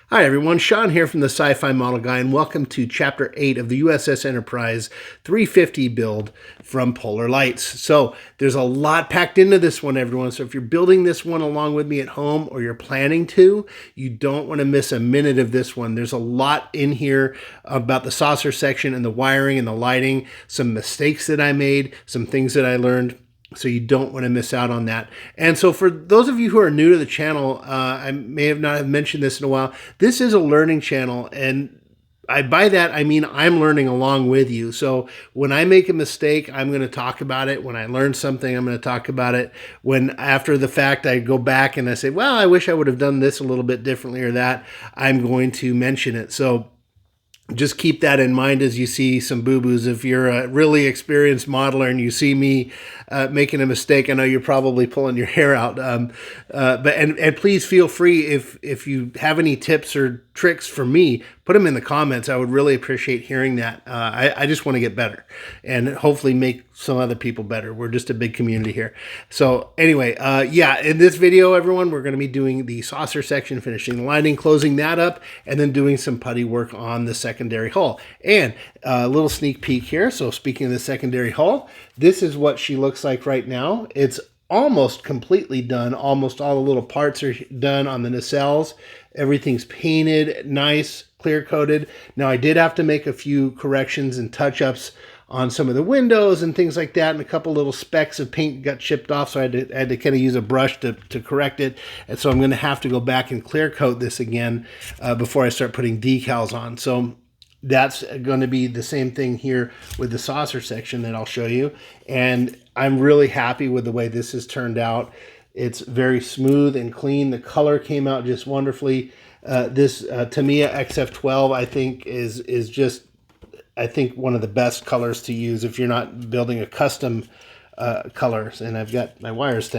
Hi everyone, Shawn here from the SciFi Model Guy, and welcome to Chapter 8 of the USS Enterprise 350 build from Polar Lights. So there's a lot packed into this one, everyone. So if you're building this one along with me at home, or you're planning to, you don't want to miss a minute of this one. There's a lot in here about the saucer section and the wiring and the lighting, some mistakes that I made, some things that I learned. So you don't want to miss out on that. And so for those of you who are new to the channel, I may have not have mentioned this in a while. This is a learning channel, and by that I mean I'm learning along with you. So when I make a mistake, I'm going to talk about it. When I learn something, I'm going to talk about it. When after the fact I go back and I say, well, I wish I would have done this a little bit differently or that, I'm going to mention it. So just keep that in mind as you see some boo-boos. If you're a really experienced modeler and you see me making a mistake, I know you're probably pulling your hair out. But please feel free, if you have any tips or tricks for me, put them in the comments. I would really appreciate hearing that. I just want to get better and hopefully make some other people better. We're just a big community here. So anyway, yeah, in this video, everyone, we're going to be doing the saucer section, finishing the lighting, closing that up, and then doing some putty work on the secondary hull. And a little sneak peek here. So speaking of the secondary hull, this is what she looks like right now. It's almost completely done. Almost all the little parts are done on the nacelles. Everything's painted, nice, clear coated. Now I did have to make a few corrections and touch-ups on some of the windows and things like that, and a couple little specks of paint got chipped off, so I had to kind of use a brush to correct it. And so I'm going to have to go back and clear coat this again before I start putting decals on. So that's going to be the same thing here with the saucer section that I'll show you. And I'm really happy with the way this has turned out. It's very smooth and clean. The color came out just wonderfully. This Tamiya XF12, I think, is just, I think, one of the best colors to use if you're not building a custom colors. And I've got my wires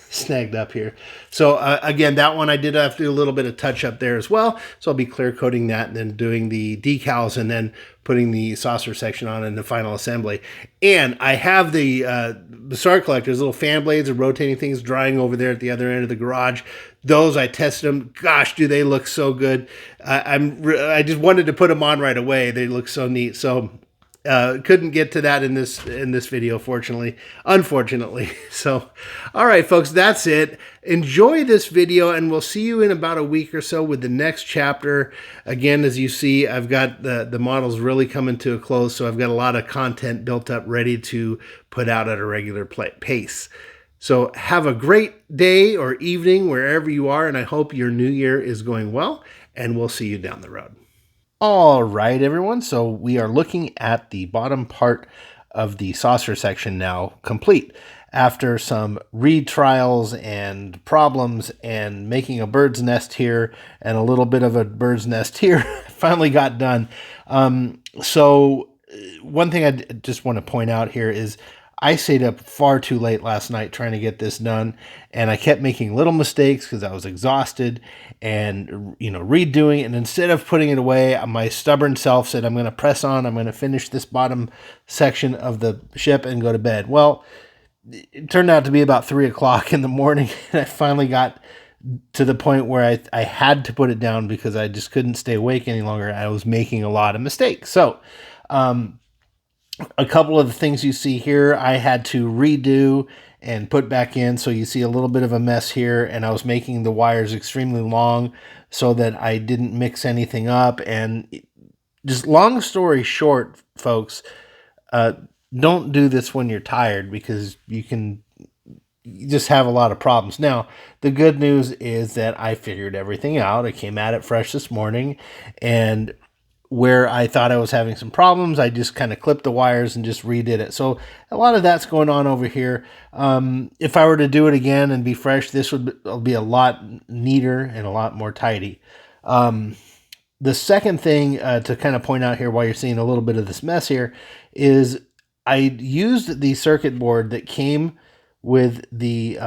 snagged up here. So again, that one I did have to do a little bit of touch up there as well. So I'll be clear coating that and then doing the decals and then putting the saucer section on in the final assembly. And I have the Bassard collectors, little fan blades and rotating things drying over there at the other end of the garage. Those, I tested them. Gosh, do they look so good. I just wanted to put them on right away. They look so neat. So couldn't get to that in this video, unfortunately. So, all right, folks, that's it. Enjoy this video, and we'll see you in about a week or so with the next chapter. Again, as you see, I've got the models really coming to a close, so I've got a lot of content built up ready to put out at a regular pace. So have a great day or evening wherever you are, and I hope your new year is going well, and we'll see you down the road. All right, everyone. So we are looking at the bottom part of the saucer section now complete. After some retrials and problems and making a bird's nest here and a little bit of a bird's nest here, finally got done. So one thing I just want to point out here is I stayed up far too late last night trying to get this done, and I kept making little mistakes because I was exhausted and, redoing it. And instead of putting it away, my stubborn self said, I'm going to press on. I'm going to finish this bottom section of the ship and go to bed. Well, it turned out to be about 3 o'clock in the morning, and I finally got to the point where I had to put it down because I just couldn't stay awake any longer. I was making a lot of mistakes. So, a couple of the things you see here, I had to redo and put back in. So you see a little bit of a mess here, and I was making the wires extremely long so that I didn't mix anything up. And just long story short, folks, don't do this when you're tired because you just have a lot of problems. Now, the good news is that I figured everything out. I came at it fresh this morning, and where I thought I was having some problems, I just kind of clipped the wires and just redid it. So a lot of that's going on over here. If I were to do it again and be fresh, this would be a lot neater and a lot more tidy. The second thing to kind of point out here while you're seeing a little bit of this mess here is I used the circuit board that came with the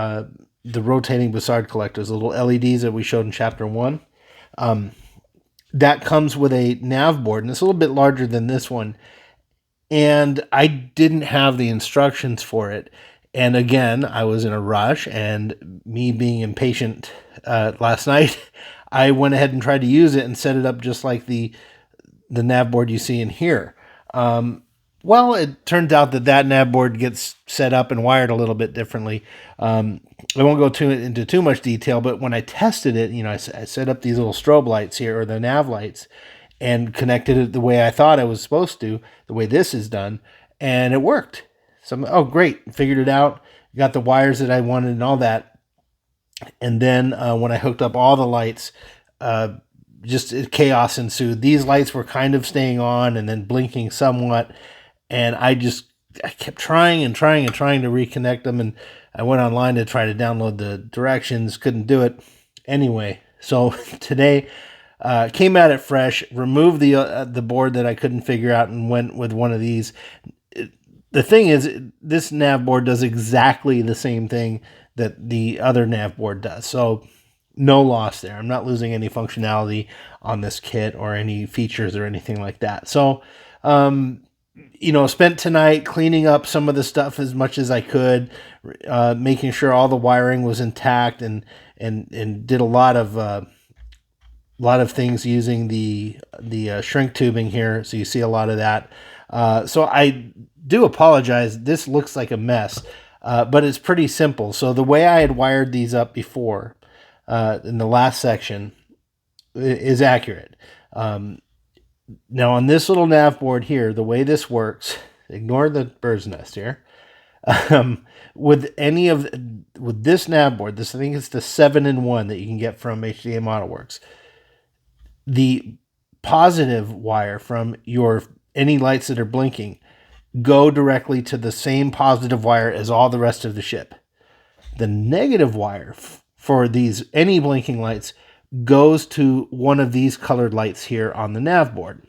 rotating Bassard collectors, the little LEDs that we showed in chapter 1. That comes with a nav board, and it's a little bit larger than this one. And I didn't have the instructions for it. And again, I was in a rush, and me being impatient last night, I went ahead and tried to use it and set it up just like the nav board you see in here. Well, it turns out that nav board gets set up and wired a little bit differently. I won't go into too much detail, but when I tested it, I set up these little strobe lights here, or the nav lights, and connected it the way I thought I was supposed to, the way this is done, and it worked. So oh, great, figured it out, got the wires that I wanted and all that. And then when I hooked up all the lights, just chaos ensued. These lights were kind of staying on and then blinking somewhat. And I kept trying to reconnect them. And I went online to try to download the directions, couldn't do it. Anyway, so today came at it fresh, removed the board that I couldn't figure out and went with one of these. The thing is, this nav board does exactly the same thing that the other nav board does. So no loss there. I'm not losing any functionality on this kit or any features or anything like that. So, spent tonight cleaning up some of the stuff as much as I could, making sure all the wiring was intact, and did a lot of things using the shrink tubing here. So you see a lot of that. So I do apologize. This looks like a mess, but it's pretty simple. So the way I had wired these up before, in the last section, is accurate. Now on this little nav board here, the way this works, ignore the bird's nest here. With this nav board, I think it's the 7-in-1 that you can get from HDA ModelWorks. The positive wire from any lights that are blinking go directly to the same positive wire as all the rest of the ship. The negative wire for any blinking lights goes to one of these colored lights here on the nav board.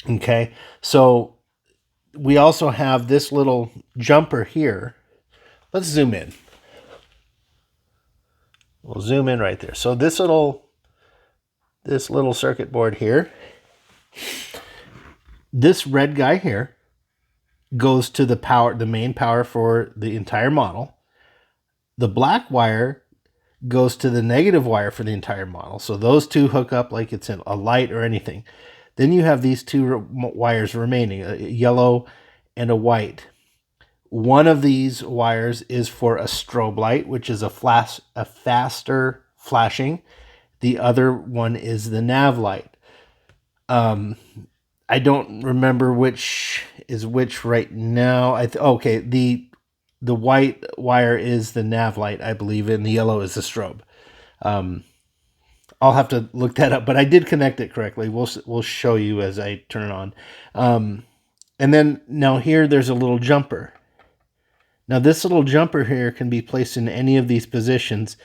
Okay, so we also have this little jumper here. Let's zoom in. We'll zoom in right there. So this little circuit board here, this red guy here goes to the main power for the entire model. The black wire goes to the negative wire for the entire model. So those two hook up like it's a light or anything. Then you have these two wires remaining, a yellow and a white. One of these wires is for a strobe light, which is a faster flashing. The other one is the nav light. I don't remember which is which right now. Okay, the white wire is the nav light, I believe, and the yellow is the strobe. I'll have to look that up, but I did connect it correctly. We'll show you as I turn it on. And then now here there's a little jumper. Now this little jumper here can be placed in any of these positions,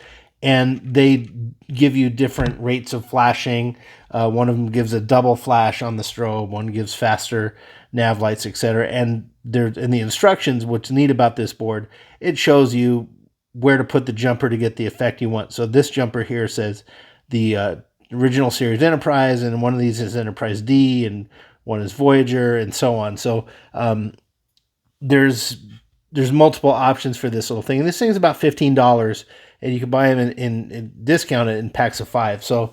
and they give you different rates of flashing. One of them gives a double flash on the strobe, one gives faster nav lights, etc. And in the instructions, what's neat about this board, it shows you where to put the jumper to get the effect you want. So this jumper here says the original series Enterprise, and one of these is Enterprise D, and one is Voyager, and so on. So there's multiple options for this little thing. And this thing's about $15, and you can buy them in discounted in packs of 5. So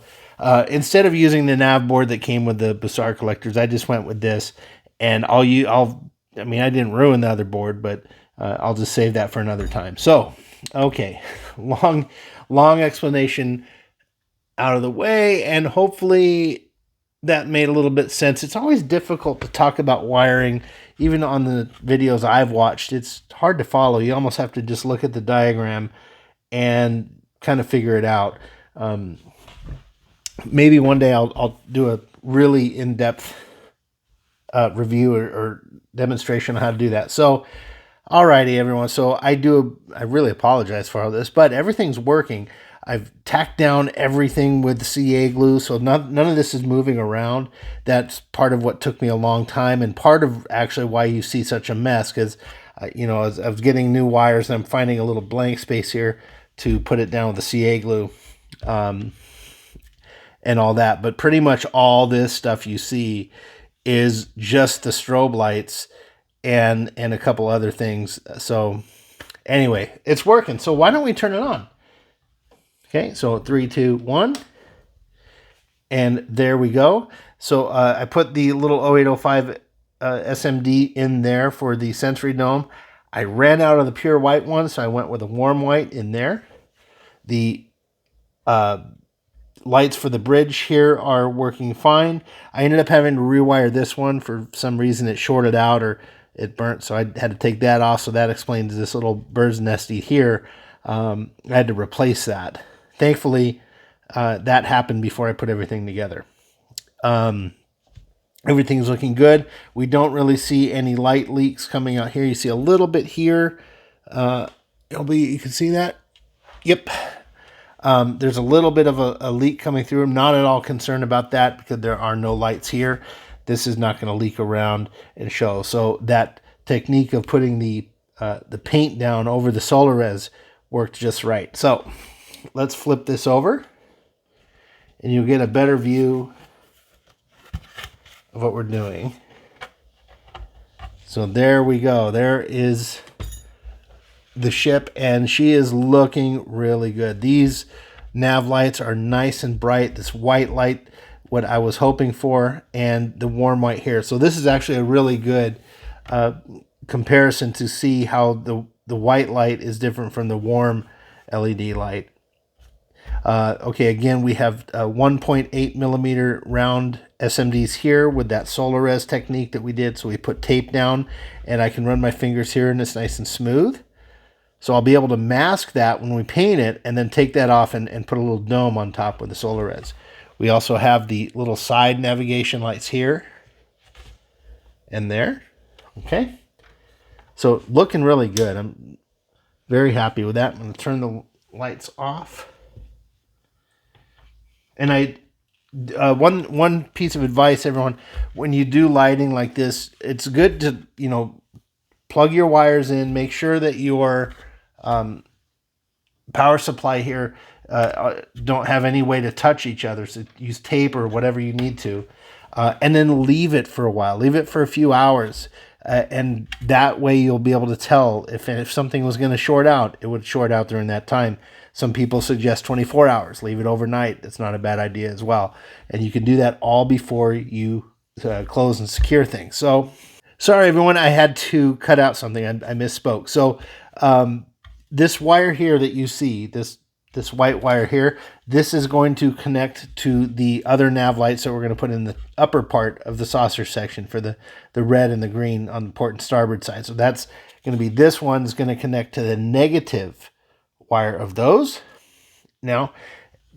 instead of using the nav board that came with the Bazaar collectors, I just went with this, and I didn't ruin the other board, but I'll just save that for another time. So, okay, long explanation out of the way, and hopefully that made a little bit of sense. It's always difficult to talk about wiring, even on the videos I've watched. It's hard to follow. You almost have to just look at the diagram and kind of figure it out. Maybe one day I'll do a really in-depth review or demonstration on how to do that. So, alrighty, everyone. So I really apologize for all this, but everything's working. I've tacked down everything with CA glue, so none of this is moving around. That's part of what took me a long time, and part of actually why you see such a mess, because as I was getting new wires, and I'm finding a little blank space here to put it down with the CA glue, and all that. But pretty much all this stuff you see is just the strobe lights and a couple other things. So anyway, it's working. So why don't we turn it on? Okay, so 3, 2, 1. And there we go. So I put the little 0805 SMD in there for the sensory dome. I ran out of the pure white one, so I went with a warm white in there. The lights for the bridge here are working fine. I ended up having to rewire this one. For some reason it shorted out or it burnt, so I had to take that off. So that explains this little bird's nesty here. I had to replace that. Thankfully, that happened before I put everything together. Everything's looking good. We don't really see any light leaks coming out here. You see a little bit here. You can see that. Yep. There's a little bit of a leak coming through. I'm not at all concerned about that because there are no lights here. This is not going to leak around and show. So that technique of putting the paint down over the solar res worked just right. So let's flip this over and you'll get a better view of what we're doing. So there we go. There is the ship, and she is looking really good. These nav lights are nice and bright. This white light, what I was hoping for, and the warm white here. So this is actually a really good comparison to see how the white light is different from the warm LED light. Okay, again, we have 1.8 millimeter round SMDs here with that solar res technique that we did. So we put tape down, and I can run my fingers here, and it's nice and smooth. So I'll be able to mask that when we paint it and then take that off and put a little dome on top with the solar res. We also have the little side navigation lights here and there. Okay. So looking really good. I'm very happy with that. I'm going to turn the lights off. And one piece of advice, everyone, when you do lighting like this, it's good to, plug your wires in, make sure that your power supply here don't have any way to touch each other. So use tape or whatever you need to, and then leave it for a while. Leave it for a few hours, and that way you'll be able to tell if something was going to short out, it would short out during that time. Some people suggest 24 hours. Leave it overnight. That's not a bad idea as well. And you can do that all before you close and secure things. So sorry, everyone, I had to cut out something. I misspoke. So this wire here that you see, this white wire here, this is going to connect to the other nav lights that we're going to put in the upper part of the saucer section for the red and the green on the port and starboard side. So that's going to be, this one's going to connect to the negative wire of those. Now,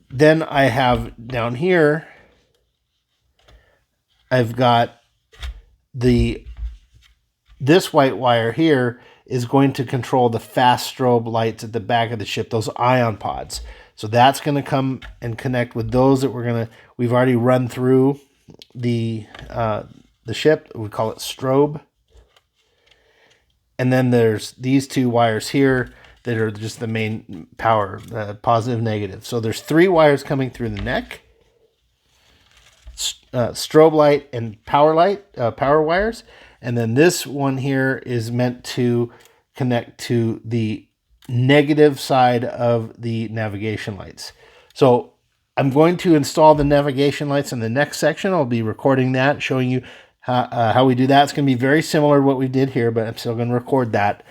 then I have down here, I've got this white wire here is going to control the fast strobe lights at the back of the ship, those ion pods. So that's going to come and connect with those that we've already run through the ship. We call it strobe. And then there's these two wires here that are just the main power, positive, negative. So there's 3 wires coming through the neck, strobe light and power wires. And then this one here is meant to connect to the negative side of the navigation lights. So I'm going to install the navigation lights in the next section. I'll be recording that, showing you how we do that. It's going to be very similar to what we did here, but I'm still going to record that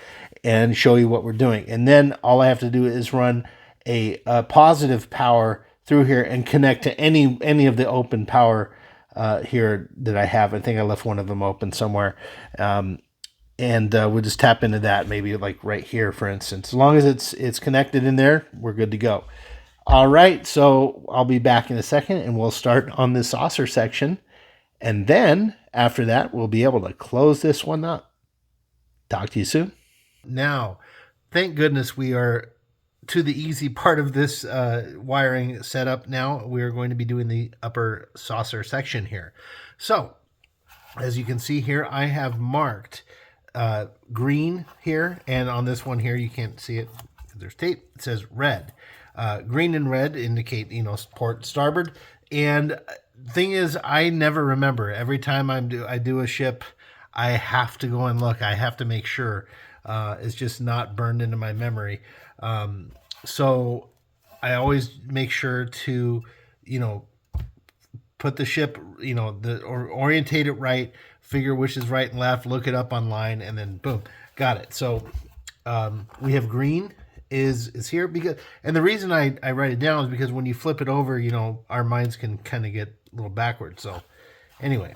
and show you what we're doing. And then all I have to do is run a positive power through here and connect to any of the open power here that I have. I think I left one of them open somewhere. And we'll just tap into that, maybe like right here, for instance. As long as it's connected in there, we're good to go. All right, so I'll be back in a second, and we'll start on the saucer section. And then after that, we'll be able to close this one up. Talk to you soon. Now, thank goodness we are to the easy part of this wiring setup. Now we're going to be doing the upper saucer section here. So as you can see here, I have marked green here, and on this one here, you can't see it because there's tape. It says red. Green and red indicate, port, starboard. And thing is, I never remember. Every time I do a ship, I have to go and look. I have to make sure it's just not burned into my memory. So I always make sure to, put the ship, or orientate it right, figure which is right and left, look it up online, and then boom, got it. So we have green is here, and the reason I write it down is because when you flip it over, our minds can kind of get a little backwards. So anyway,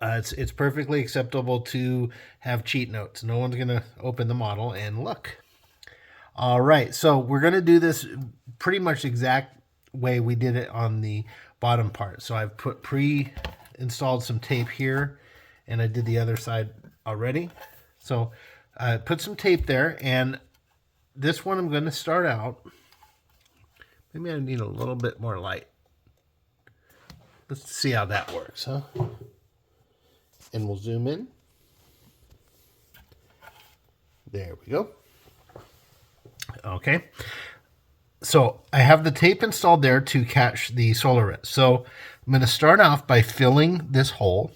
it's perfectly acceptable to have cheat notes. No one's gonna open the model and look. All right, so we're gonna do this pretty much the exact way we did it on the bottom part. So I've pre-installed some tape here, and I did the other side already. So I put some tape there, and this one I'm going to start out. Maybe I need a little bit more light. Let's see how that works, huh? And we'll zoom in. There we go. Okay. So I have the tape installed there to catch the solar res. So I'm going to start off by filling this hole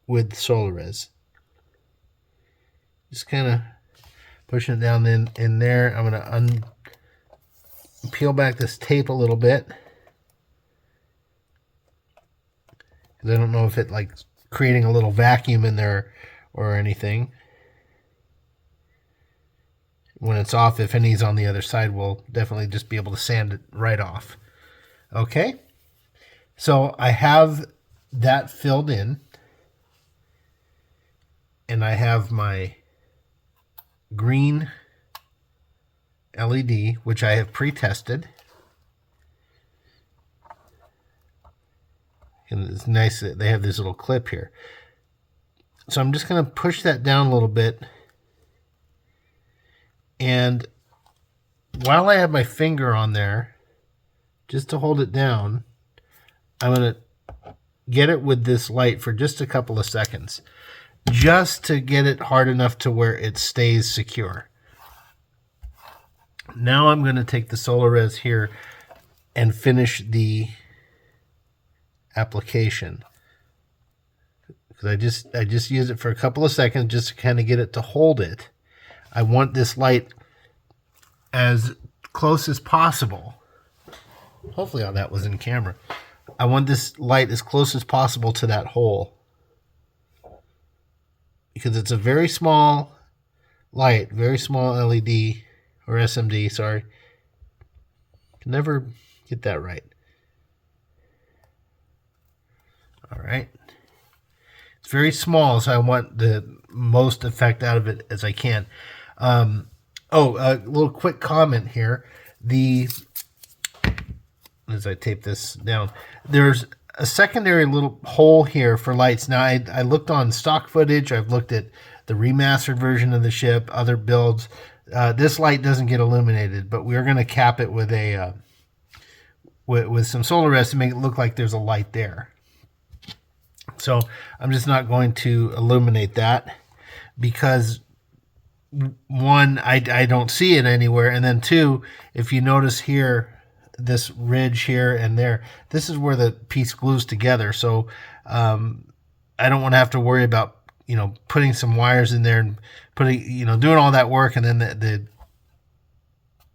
with solar res. Just kind of pushing it down in there. I'm going to peel back this tape a little bit, because I don't know if it like creating a little vacuum in there or anything. When it's off, if any's on the other side, we'll definitely just be able to sand it right off. Okay, so I have that filled in, and I have my green LED, which I have pre-tested. And it's nice that they have this little clip here. So I'm just going to push that down a little bit. And while I have my finger on there, just to hold it down, I'm going to get it with this light for just a couple of seconds, just to get it hard enough to where it stays secure. Now I'm going to take the solar res here and finish the application, because I just use it for a couple of seconds just to kind of get it to hold it. I want this light as close as possible. Hopefully all that was in camera. I want this light as close as possible to that hole, because it's a very small light, very small LED, or SMD, sorry. Can never get that right. All right. It's very small, so I want the most effect out of it as I can. A little quick comment here. As I tape this down, there's a secondary little hole here for lights. Now, I looked on stock footage. I've looked at the remastered version of the ship, other builds. This light doesn't get illuminated, but we're going to cap it with with some solar res to make it look like there's a light there. So I'm just not going to illuminate that, because one, I don't see it anywhere, and then two, if you notice here, this ridge here and there, this is where the piece glues together. So I don't want to have to worry about putting some wires in there and doing all that work, and then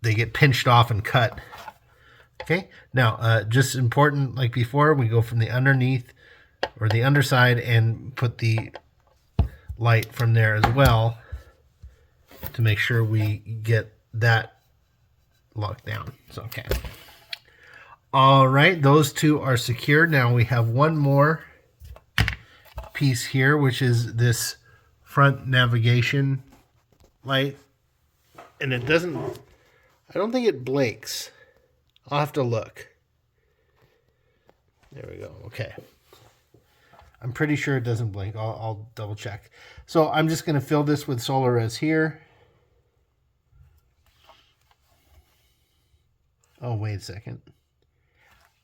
they get pinched off and cut. Okay, now just important, like before, we go from the underneath or the underside and put the light from there as well, to make sure we get that locked down. So okay. All right, those two are secure. Now we have one more piece here, which is this front navigation light. And it doesn't, I don't think it blinks. I'll have to look. There we go. Okay. I'm pretty sure it doesn't blink. I'll double check. So I'm just going to fill this with solar res here. Oh, wait a second.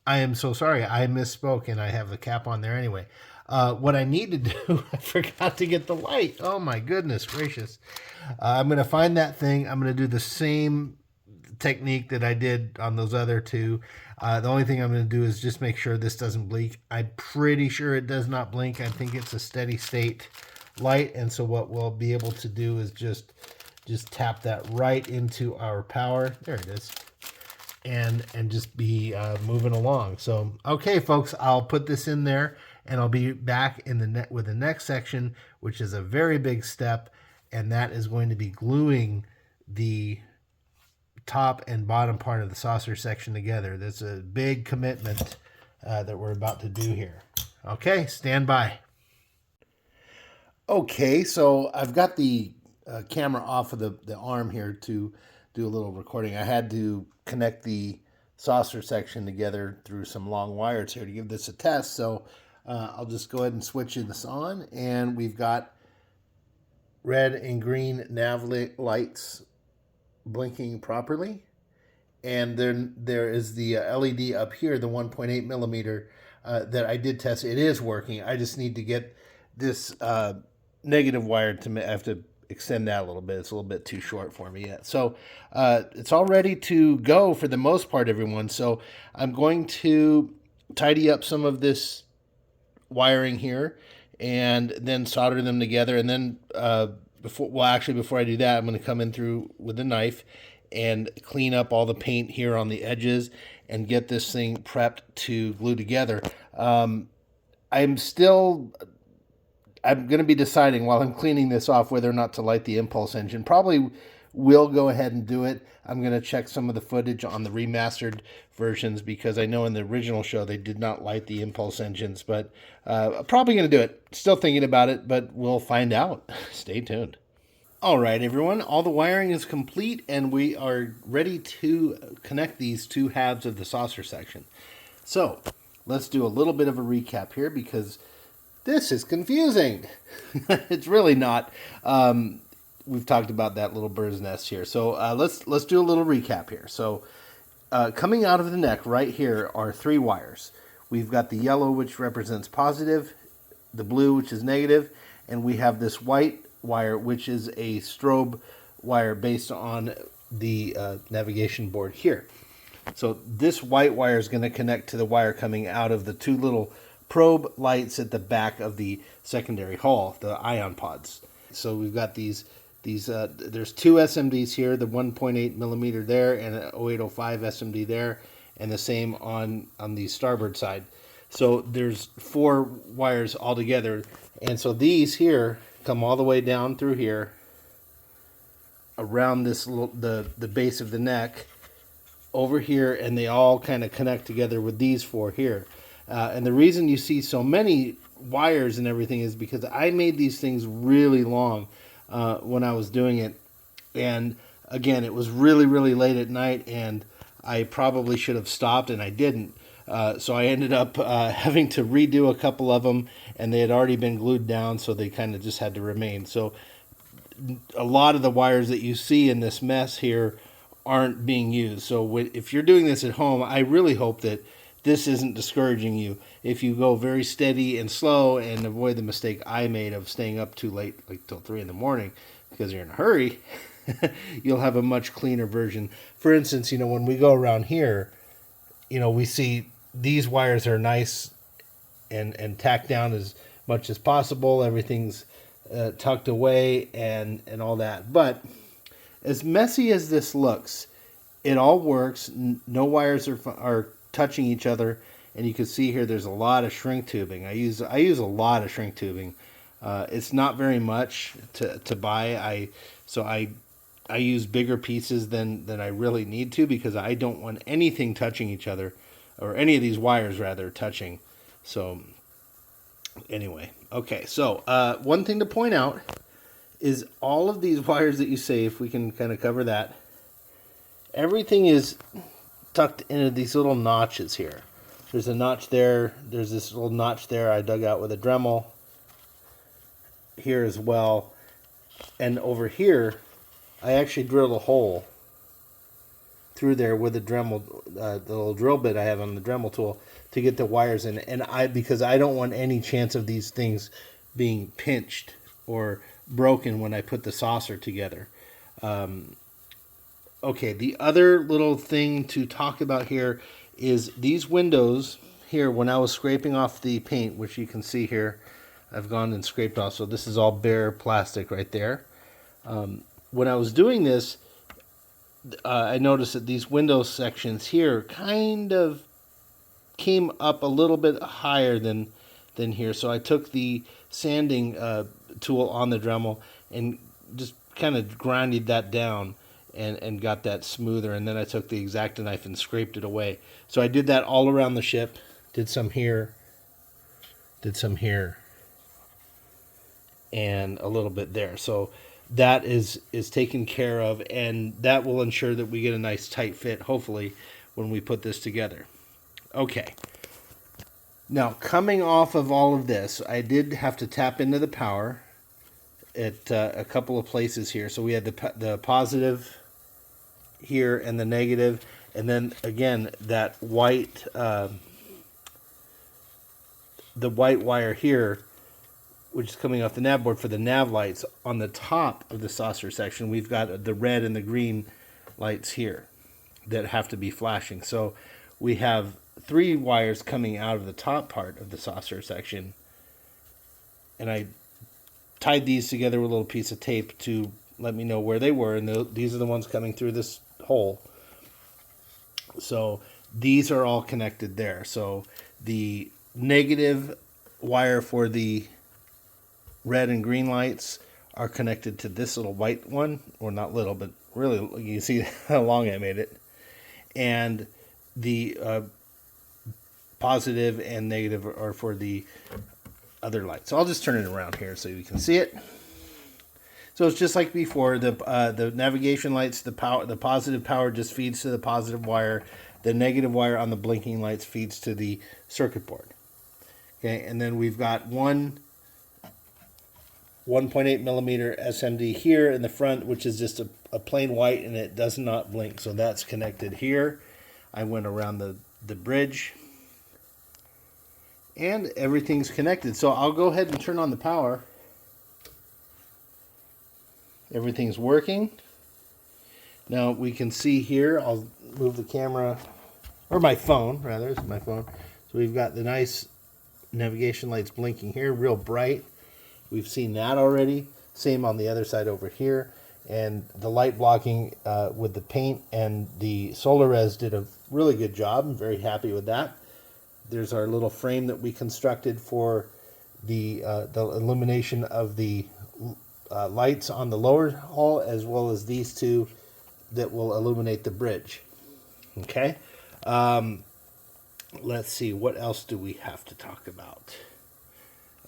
I am so sorry. I misspoke, and I have the cap on there anyway. What I need to do, I forgot to get the light. Oh, my goodness gracious. I'm going to find that thing. I'm going to do the same technique that I did on those other two. The only thing I'm going to do is just make sure this doesn't blink. I'm pretty sure it does not blink. I think it's a steady state light. And so what we'll be able to do is just tap that right into our power. There it is. and just be moving along. So, okay, folks, I'll put this in there, and I'll be back in the with the next section, which is a very big step, and that is going to be gluing the top and bottom part of the saucer section together. That's a big commitment that we're about to do here. Okay, stand by. Okay, so I've got the camera off of the arm here to do a little recording. I had to connect the saucer section together through some long wires here to give this a test. So I'll just go ahead and switch this on, and we've got red and green nav lights blinking properly. And then there is the LED up here, the 1.8 millimeter that I did test. It is working. I just need to get this negative wire to, I have to extend that a little bit. It's a little bit too short for me yet. So it's all ready to go for the most part, everyone. So I'm going to tidy up some of this wiring here and then solder them together. And then before I do that, I'm going to come in through with a knife and clean up all the paint here on the edges and get this thing prepped to glue together. I'm going to be deciding while I'm cleaning this off whether or not to light the impulse engine. Probably will go ahead and do it. I'm going to check some of the footage on the remastered versions because I know in the original show they did not light the impulse engines, but I'm probably going to do it. Still thinking about it, but we'll find out. Stay tuned. All right, everyone, all the wiring is complete and we are ready to connect these two halves of the saucer section. So let's do a little bit of a recap here because this is confusing. It's really not. We've talked about that little bird's nest here. So let's do a little recap here. So coming out of the neck right here are three wires. We've got the yellow, which represents positive, the blue, which is negative, and we have this white wire, which is a strobe wire based on the navigation board here. So this white wire is going to connect to the wire coming out of the two little probe lights at the back of the secondary hull, the ion pods. So we've got these there's two SMDs here, the 1.8 millimeter there and an 0805 SMD there, and the same on the starboard side. So there's four wires all together, and so these here come all the way down through here around this little, the base of the neck over here, and they all kind of connect together with these four here. And the reason you see so many wires and everything is because I made these things really long when I was doing it. And again, it was really, really late at night, and I probably should have stopped, and I didn't. So I ended up having to redo a couple of them, and they had already been glued down, so they kind of just had to remain. So a lot of the wires that you see in this mess here aren't being used. So if you're doing this at home, I really hope that this isn't discouraging you. If you go very steady and slow and avoid the mistake I made of staying up too late, like till 3 in the morning, because you're in a hurry, you'll have a much cleaner version. For instance, when we go around here, we see these wires are nice and tacked down as much as possible. Everything's tucked away and all that. But as messy as this looks, it all works. No wires are touching each other, and you can see here there's a lot of shrink tubing. I use a lot of shrink tubing. It's not very much to buy. I use bigger pieces than I really need to because I don't want anything touching each other, or any of these wires rather touching. So anyway, okay, so one thing to point out is all of these wires that you see, if we can kind of cover that, everything is tucked into these little notches here. There's a notch there, there's this little notch there I dug out with a Dremel here as well, and over here I actually drilled a hole through there with a Dremel, the little drill bit I have on the Dremel tool to get the wires in. And because I don't want any chance of these things being pinched or broken when I put the saucer together. Okay, the other little thing to talk about here is these windows here. When I was scraping off the paint, which you can see here, I've gone and scraped off. So this is all bare plastic right there. When I was doing this, I noticed that these window sections here kind of came up a little bit higher than here. So I took the sanding tool on the Dremel and just kind of grinded that down and got that smoother. And then I took the X-Acto knife and scraped it away. So I did that all around the ship. Did some here, and a little bit there. So that is taken care of, and that will ensure that we get a nice tight fit, hopefully, when we put this together. Okay. Now, coming off of all of this, I did have to tap into the power at a couple of places here. So we had the positive here and the negative, and then again that white the white wire here, which is coming off the nav board for the nav lights. On the top of the saucer section, we've got the red and the green lights here that have to be flashing. So we have 3 wires coming out of the top part of the saucer section, and I tied these together with a little piece of tape to let me know where they were, and these are the ones coming through this hole. So these are all connected there. So the negative wire for the red and green lights are connected to this little white one, or not little, but really you see how long I made it. And the positive and negative are for the other light. So I'll just turn it around here so you can see it. So it's just like before. The navigation lights, the positive power just feeds to the positive wire. The negative wire on the blinking lights feeds to the circuit board. Okay, and then we've got one 1.8 millimeter SMD here in the front, which is just a plain white, and it does not blink. So that's connected here. I went around the bridge, and everything's connected. So I'll go ahead and turn on the power. Everything's working. Now we can see here, I'll move the camera, or my phone rather, it's my phone. So we've got the nice navigation lights blinking here, real bright. We've seen that already. Same on the other side over here. And the light blocking with the paint and the SolarRes did a really good job. I'm very happy with that. There's our little frame that we constructed for the illumination of the lights on the lower hull, as well as these two that will illuminate the bridge. Okay. Let's see, what else do we have to talk about?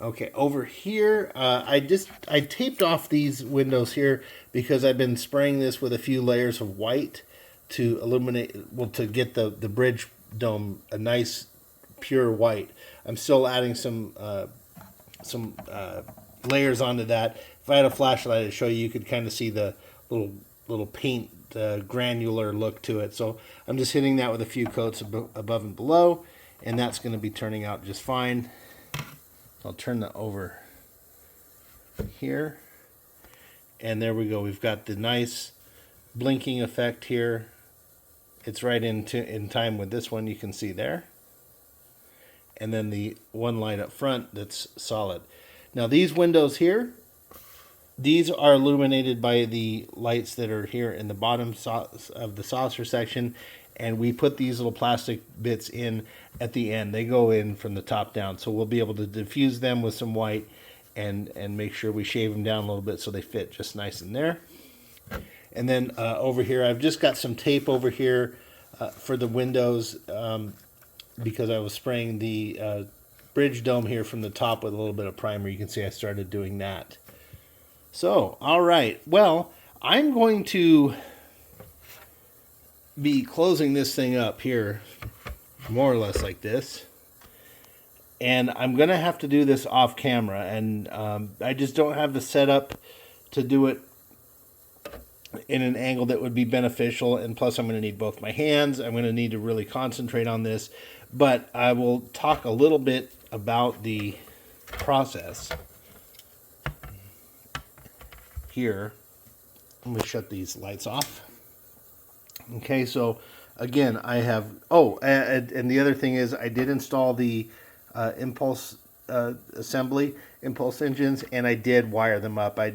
Okay, over here, I taped off these windows here because I've been spraying this with a few layers of white to illuminate, well, to get the bridge dome a nice pure white. I'm still adding some layers onto that. If I had a flashlight to show you, you could kind of see the little paint granular look to it. So I'm just hitting that with a few coats above and below, and that's going to be turning out just fine. I'll turn that over here, and there we go. We've got the nice blinking effect here. It's right in time with this one, you can see there. And then the one light up front that's solid. Now these windows here, these are illuminated by the lights that are here in the bottom of the saucer section, and we put these little plastic bits in at the end. They go in from the top down, so we'll be able to diffuse them with some white and make sure we shave them down a little bit so they fit just nice in there. And then over here, I've just got some tape over here for the windows because I was spraying the bridge dome here from the top with a little bit of primer. You can see I started doing that. So, all right. Well, I'm going to be closing this thing up here, more or less like this. And I'm going to have to do this off camera. And I just don't have the setup to do it in an angle that would be beneficial. And plus, I'm going to need both my hands. I'm going to need to really concentrate on this. But I will talk a little bit about the process here. Let me shut these lights off. Okay, so again, I have, and the other thing is I did install the impulse assembly, impulse engines, and I did wire them up. I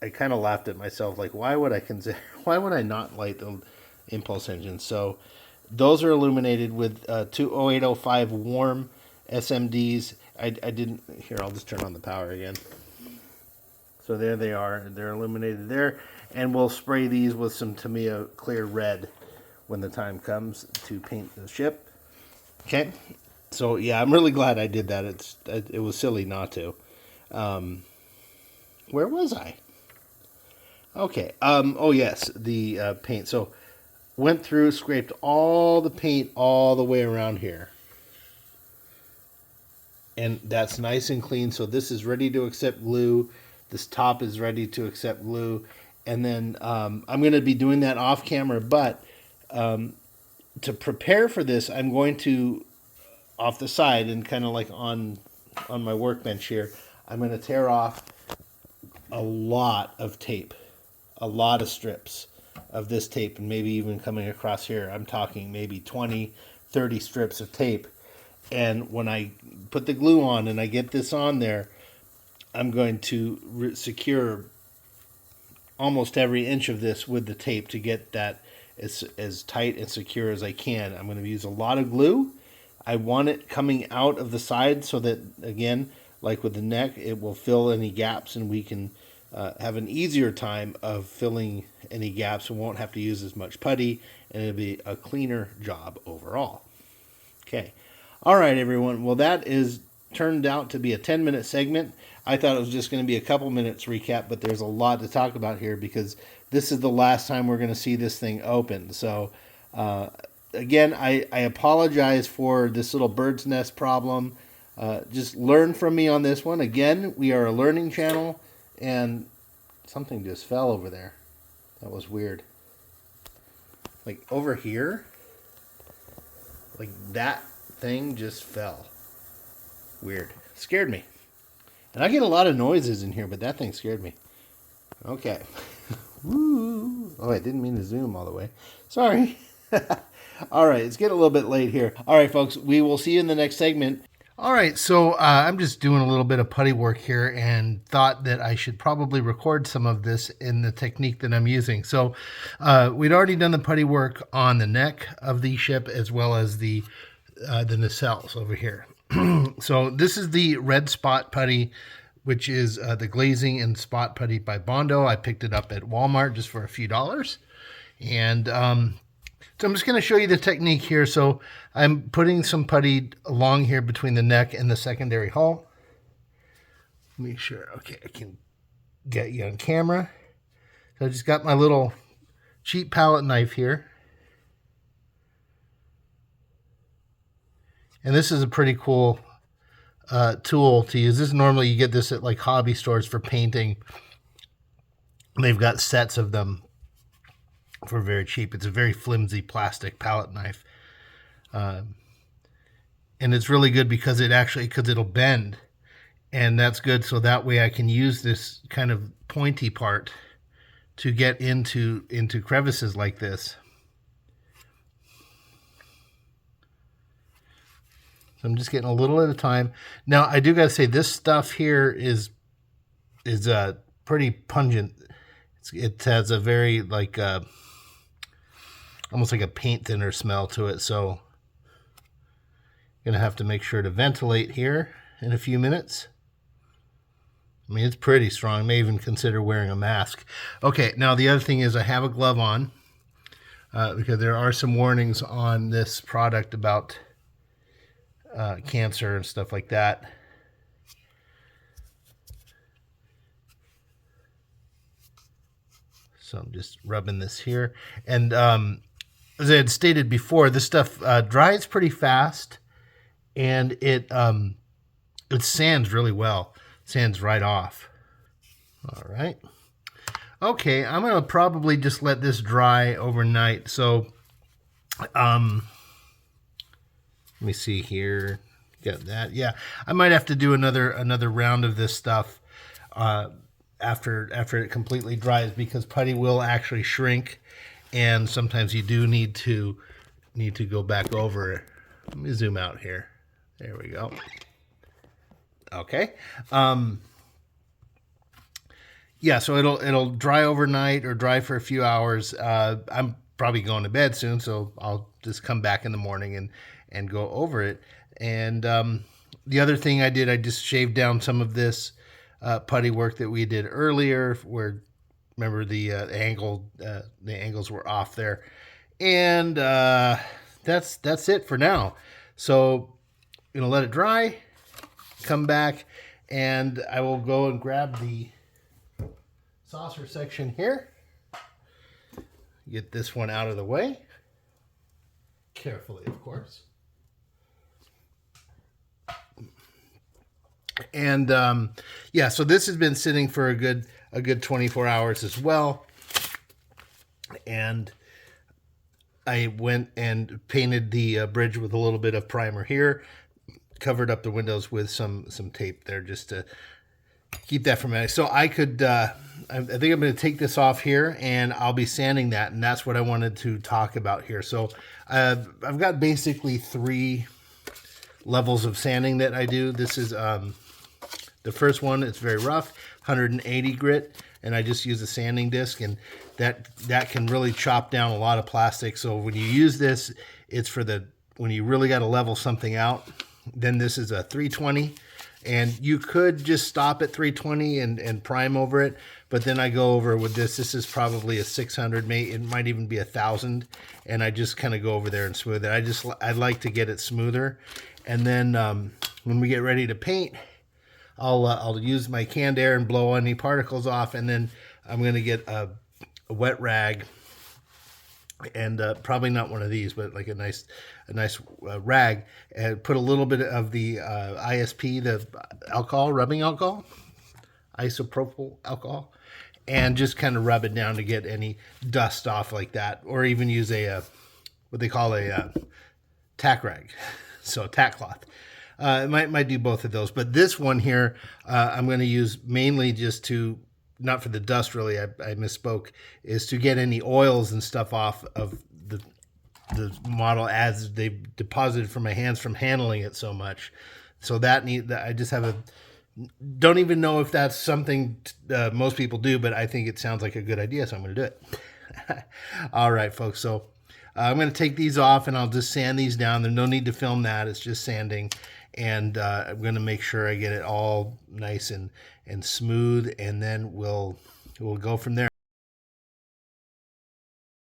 I kind of laughed at myself, like, why would I not light the impulse engine? So those are illuminated with two 0805 warm SMDs. I didn't, here, I'll just turn on the power again. So there they are. They're illuminated there. And we'll spray these with some Tamiya clear red when the time comes to paint the ship. Okay. So yeah, I'm really glad I did that. It was silly not to. Where was I? Okay. Oh yes, the paint. So went through, scraped all the paint all the way around here. And that's nice and clean. So this is ready to accept glue. This top is ready to accept glue. And then I'm going to be doing that off camera. But to prepare for this, I'm going to, off the side and kind of like on my workbench here, I'm going to tear off a lot of tape. A lot of strips of this tape, and maybe even coming across here, I'm talking maybe 20, 30 strips of tape. And when I put the glue on and I get this on there, I'm going to secure almost every inch of this with the tape to get that as tight and secure as I can. I'm going to use a lot of glue. I want it coming out of the side so that, again, like with the neck, it will fill any gaps, and we can have an easier time of filling any gaps and won't have to use as much putty, and it'll be a cleaner job overall. Okay. All right, everyone. Well, that is turned out to be a 10-minute segment. I thought it was just going to be a couple minutes recap, but there's a lot to talk about here because this is the last time we're going to see this thing open. So, again, I apologize for this little bird's nest problem. Just learn from me on this one. Again, we are a learning channel, and something just fell over there. That was weird. Like over here, like that thing just fell. Weird. Scared me. And I get a lot of noises in here, but that thing scared me. Okay. Woo. Oh, I didn't mean to zoom all the way. Sorry. All right, it's getting a little bit late here. All right, folks, we will see you in the next segment. All right, so I'm just doing a little bit of putty work here and thought that I should probably record some of this in the technique that I'm using. So we'd already done the putty work on the neck of the ship as well as the nacelles over here. So this is the red spot putty, which is the glazing and spot putty by Bondo. I picked it up at Walmart just for a few dollars. And so I'm just going to show you the technique here. So I'm putting some putty along here between the neck and the secondary hull. Make sure, okay, I can get you on camera. So I just got my little cheap palette knife here. And this is a pretty cool tool to use. This normally you get this at like hobby stores for painting. They've got sets of them for very cheap. It's a very flimsy plastic palette knife. And it's really good because it'll bend. And that's good, so that way I can use this kind of pointy part to get into crevices like this. So I'm just getting a little at a time. Now, I do got to say, this stuff here is pretty pungent. It has a very, like, almost like a paint thinner smell to it. So I'm going to have to make sure to ventilate here in a few minutes. I mean, it's pretty strong. I may even consider wearing a mask. Okay, now the other thing is I have a glove on because there are some warnings on this product about cancer and stuff like that. So I'm just rubbing this here. And as I had stated before, this stuff dries pretty fast, and it sands really well. Sands right off. All right. Okay, I'm going to probably just let this dry overnight. So let me see here. Got that. Yeah, I might have to do another round of this stuff after it completely dries, because putty will actually shrink, and sometimes you do need to go back over it. Let me zoom out here. There we go. Okay. yeah, so it'll dry overnight or dry for a few hours. I'm probably going to bed soon, so I'll just come back in the morning and go over it. And the other thing I did, I just shaved down some of this putty work that we did earlier, where remember the angles were off there, and that's it for now. So let it dry, come back, and I will go and grab the saucer section here. Get this one out of the way. Carefully, of course. And yeah, so this has been sitting for a good 24 hours as well. And I went and painted the bridge with a little bit of primer here. Covered up the windows with some tape there just to keep that from. So I could, I think I'm going to take this off here and I'll be sanding that. And that's what I wanted to talk about here. So I've got basically 3 levels of sanding that I do. This is the first one. It's very rough, 180 grit. And I just use a sanding disc, and that can really chop down a lot of plastic. So when you use this, it's for when you really got to level something out. Then this is a 320. And you could just stop at 320 and prime over it, but then I go over with this. This is probably a 600, it might even be 1,000, and I just kind of go over there and smooth it. I like to get it smoother, and then when we get ready to paint, I'll use my canned air and blow any particles off, and then I'm going to get a wet rag, and probably not one of these, but like a nice rag, and put a little bit of the ISP, the alcohol, rubbing alcohol, isopropyl alcohol, and just kind of rub it down to get any dust off like that, or even use what they call a tack rag, so tack cloth. It might do both of those, but this one here I'm going to use mainly just to, not for the dust really, I misspoke, is to get any oils and stuff off of the model as they've deposited from my hands from handling it so much. So I just have don't even know if that's something most people do, but I think it sounds like a good idea, so I'm going to do it. All right, folks, so I'm going to take these off and I'll just sand these down. There's no need to film that. It's just sanding. And I'm going to make sure I get it all nice and smooth, and then we'll go from there.